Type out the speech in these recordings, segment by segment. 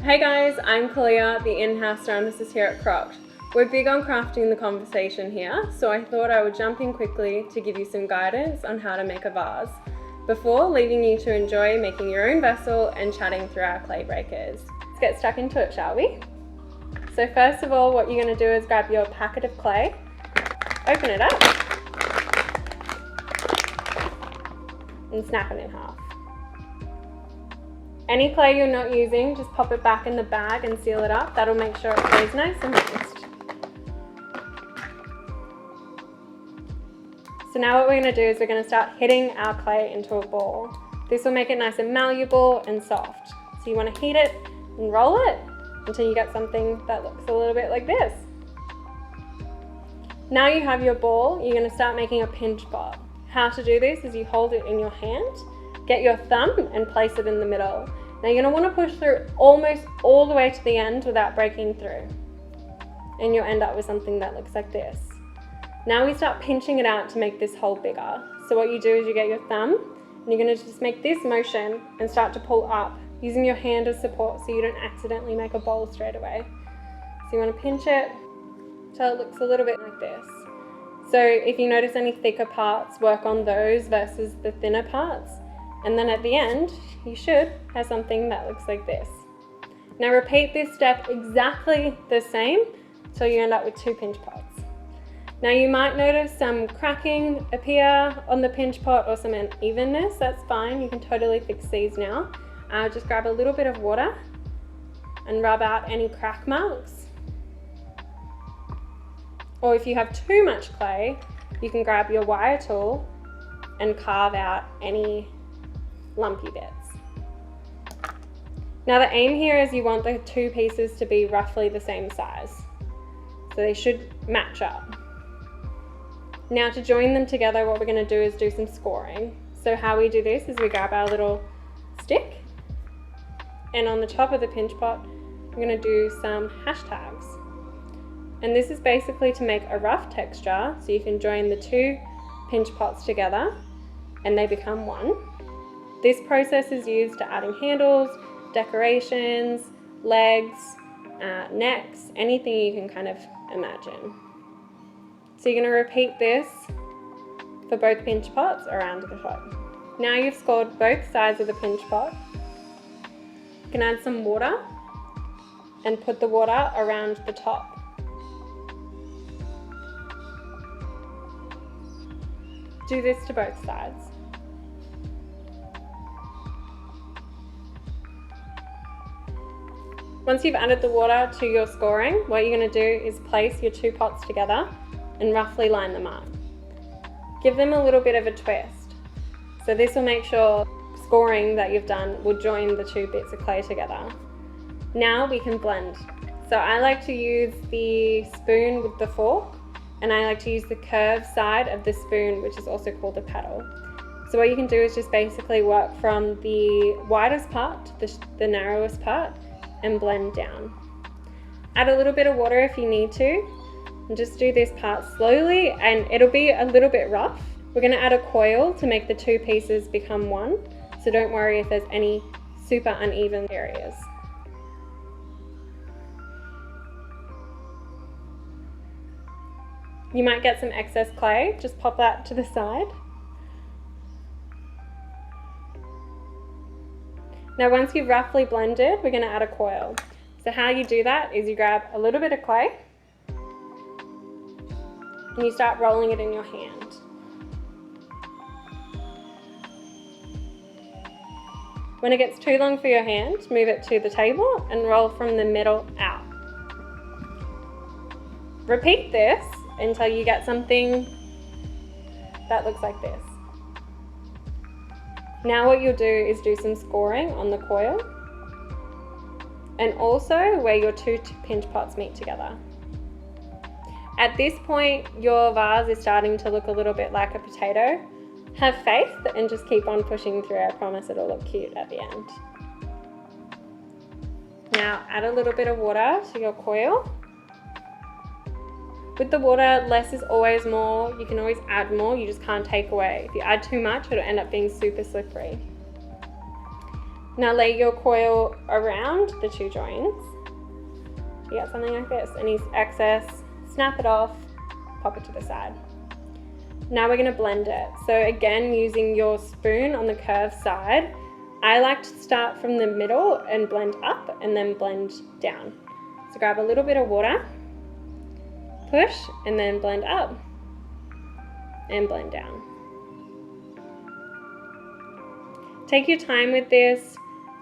Hey guys, I'm Kahlia, the in-house ceramicist here at Crockd. We're big on crafting the conversation here, so I thought I would jump in quickly to give you some guidance on how to make a vase, before leaving you to enjoy making your own vessel and chatting through our clay breakers. Let's get stuck into it, shall we? So first of all, what you're going to do is grab your packet of clay, open it up, and snap it in half. Any clay you're not using, just pop it back in the bag and seal it up. That'll make sure it stays nice and moist. So now what we're going to do is we're going to start hitting our clay into a ball. This will make it nice and malleable and soft. So you want to heat it and roll it until you get something that looks a little bit like this. Now you have your ball, you're going to start making a pinch pot. How to do this is you hold it in your hand, get your thumb and place it in the middle. Now you're going to want to push through almost all the way to the end without breaking through. And you'll end up with something that looks like this. Now we start pinching it out to make this hole bigger. So what you do is you get your thumb and you're going to just make this motion and start to pull up using your hand as support so you don't accidentally make a bowl straight away. So you want to pinch it till it looks a little bit like this. So if you notice any thicker parts, work on those versus the thinner parts. And then at the end, you should have something that looks like this. Now repeat this step exactly the same till you end up with two pinch pots. Now you might notice some cracking appear on the pinch pot or some unevenness. That's fine, you can totally fix these now. Just grab a little bit of water and rub out any crack marks. Or if you have too much clay, you can grab your wire tool and carve out any lumpy bits. Now the aim here is you want the two pieces to be roughly the same size. So they should match up. Now to join them together, what we're going to do is do some scoring. So how we do this is we grab our little stick and on the top of the pinch pot, we're going to do some hashtags. And this is basically to make a rough texture so you can join the two pinch pots together and they become one. This process is used to adding handles, decorations, legs, necks, anything you can kind of imagine. So you're going to repeat this for both pinch pots around the top. Now you've scored both sides of the pinch pot. You can add some water and put the water around the top. Do this to both sides. Once you've added the water to your scoring, what you're going to do is place your two pots together and roughly line them up. Give them a little bit of a twist. So this will make sure scoring that you've done will join the two bits of clay together. Now we can blend. So I like to use the spoon with the fork, and I like to use the curved side of the spoon, which is also called the paddle. So what you can do is just basically work from the widest part to the narrowest part and blend down. Add a little bit of water if you need to, and just do this part slowly, and it'll be a little bit rough. We're going to add a coil to make the two pieces become one, so don't worry if there's any super uneven areas. You might get some excess clay, just pop that to the side. Now once you've roughly blended, we're going to add a coil. So how you do that is you grab a little bit of clay and you start rolling it in your hand. When it gets too long for your hand, move it to the table and roll from the middle out. Repeat this until you get something that looks like this. Now what you'll do is do some scoring on the coil and also where your two pinch pots meet together. At this point, your vase is starting to look a little bit like a potato. Have faith and just keep on pushing through. I promise it'll look cute at the end. Now add a little bit of water to your coil. With the water, less is always more. You can always add more, you just can't take away. If you add too much, it'll end up being super slippery. Now lay your coil around the two joints. You got something like this. Any excess, snap it off, pop it to the side. Now we're going to blend it. So again, using your spoon on the curved side, I like to start from the middle and blend up and then blend down. So grab a little bit of water, push, and then blend up and blend down. Take your time with this.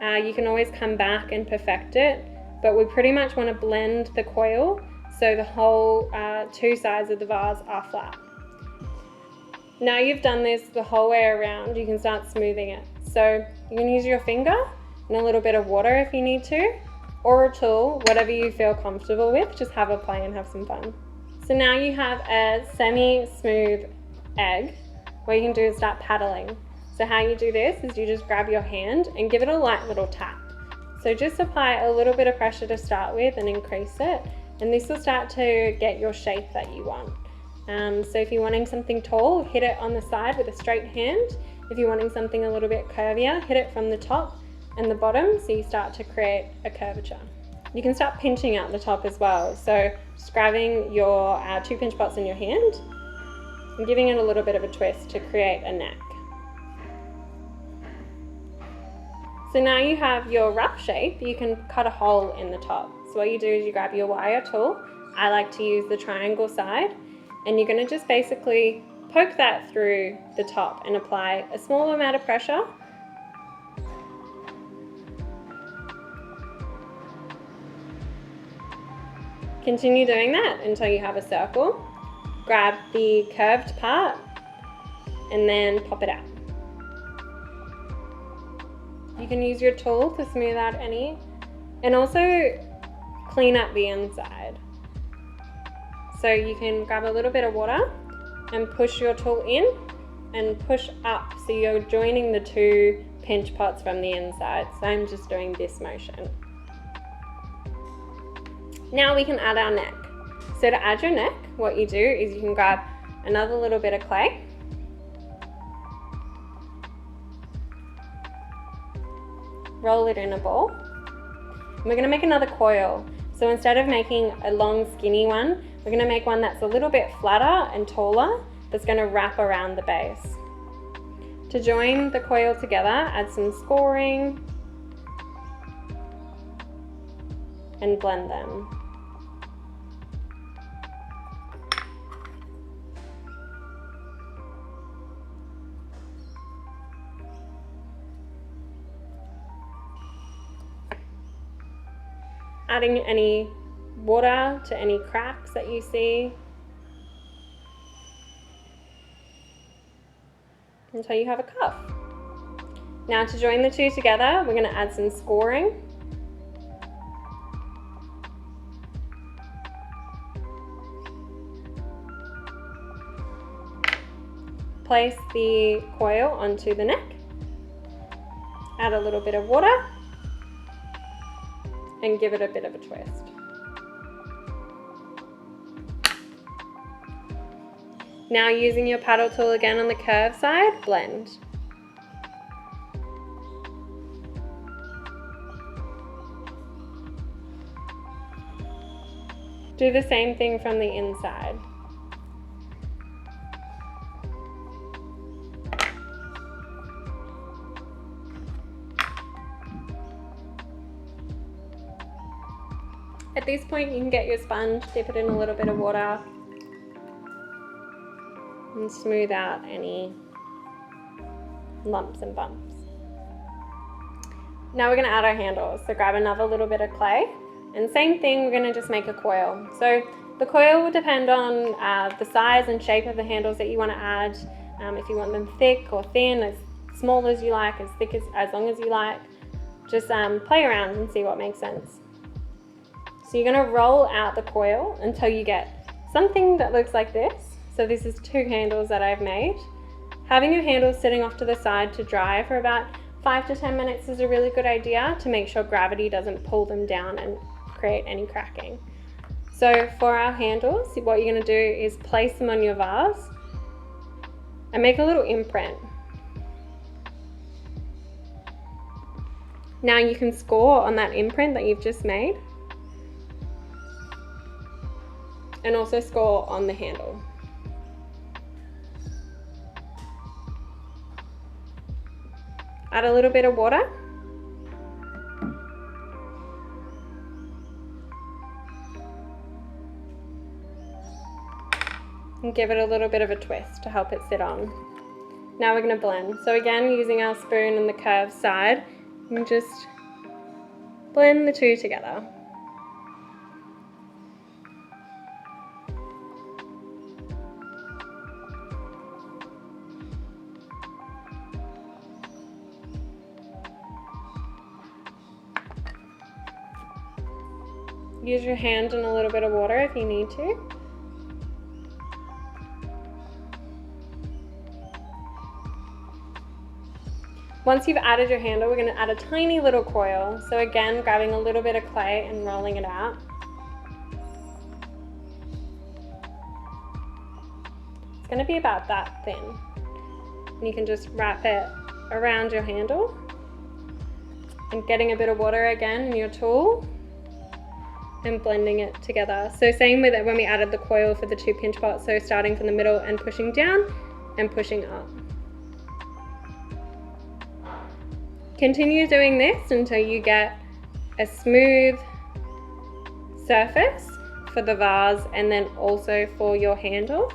You can always come back and perfect it, but we pretty much want to blend the coil so the whole two sides of the vase are flat. Now you've done this the whole way around, you can start smoothing it. So you can use your finger and a little bit of water if you need to, or a tool, whatever you feel comfortable with. Just have a play and have some fun. So now you have a semi-smooth egg. What you can do is start paddling. So how you do this is you just grab your hand and give it a light little tap. So just apply a little bit of pressure to start with and increase it, and this will start to get your shape that you want. So if you're wanting something tall, hit it on the side with a straight hand. If you're wanting something a little bit curvier, hit it from the top and the bottom so you start to create a curvature. You can start pinching out the top as well. So just grabbing your 2 pinch pots in your hand and giving it a little bit of a twist to create a neck. So now you have your rough shape, you can cut a hole in the top. So what you do is you grab your wire tool. I like to use the triangle side, and you're going to just basically poke that through the top and apply a small amount of pressure. Continue doing that until you have a circle. Grab the curved part and then pop it out. You can use your tool to smooth out any, and also clean up the inside. So you can grab a little bit of water and push your tool in and push up, so you're joining the 2 pinch pots from the inside. So I'm just doing this motion. Now we can add our neck. So to add your neck, what you do is you can grab another little bit of clay, roll it in a ball, and we're going to make another coil. So instead of making a long skinny one, we're going to make one that's a little bit flatter and taller, that's going to wrap around the base. To join the coil together, add some scoring and blend them. Adding any water to any cracks that you see until you have a cuff. Now to join the two together, we're going to add some scoring. Place the coil onto the neck, add a little bit of water, and give it a bit of a twist. Now using your paddle tool again on the curved side, blend. Do the same thing from the inside. At this point, you can get your sponge, dip it in a little bit of water, and smooth out any lumps and bumps. Now we're going to add our handles. So grab another little bit of clay, and same thing, we're going to just make a coil. So the coil will depend on the size and shape of the handles that you want to add. If you want them thick or thin, as small as you like, as thick as long as you like. Just play around and see what makes sense. So you're going to roll out the coil until you get something that looks like this. So this is 2 handles that I've made. Having your handles sitting off to the side to dry for about 5 to 10 minutes is a really good idea to make sure gravity doesn't pull them down and create any cracking. So for our handles, what you're going to do is place them on your vase and make a little imprint. Now you can score on that imprint that you've just made, and also score on the handle. Add a little bit of water. And give it a little bit of a twist to help it sit on. Now we're going to blend. So again, using our spoon and the curved side, and just blend the two together. Use your hand and a little bit of water if you need to. Once you've added your handle, we're going to add a tiny little coil. So again, grabbing a little bit of clay and rolling it out. It's going to be about that thin. And you can just wrap it around your handle. And getting a bit of water again in your tool. And blending it together. So same with it when we added the coil for the 2 pinch pots. So starting from the middle and pushing down and pushing up. Continue doing this until you get a smooth surface for the vase and then also for your handle.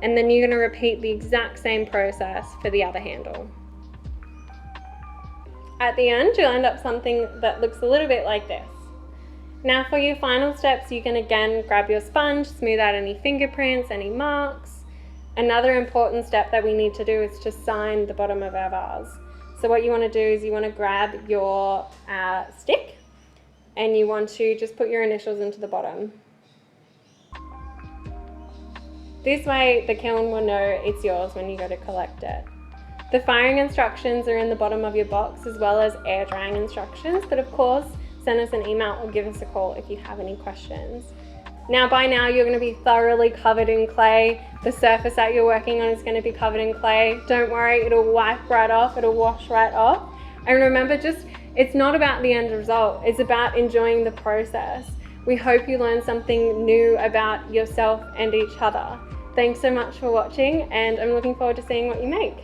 And then you're going to repeat the exact same process for the other handle. At the end, you'll end up something that looks a little bit like this. Now for your final steps, you can again grab your sponge, smooth out any fingerprints, any marks. Another important step that we need to do is to sign the bottom of our vase. So what you want to do is you want to grab your stick and you want to just put your initials into the bottom. This way the kiln will know it's yours when you go to collect it. The firing instructions are in the bottom of your box as well as air drying instructions, but of course send us an email or give us a call if you have any questions. Now by now you're going to be thoroughly covered in clay. The surface that you're working on is going to be covered in clay. Don't worry, it'll wipe right off, it'll wash right off. And remember, it's not about the end result, it's about enjoying the process. We hope you learned something new about yourself and each other. Thanks so much for watching, and I'm looking forward to seeing what you make.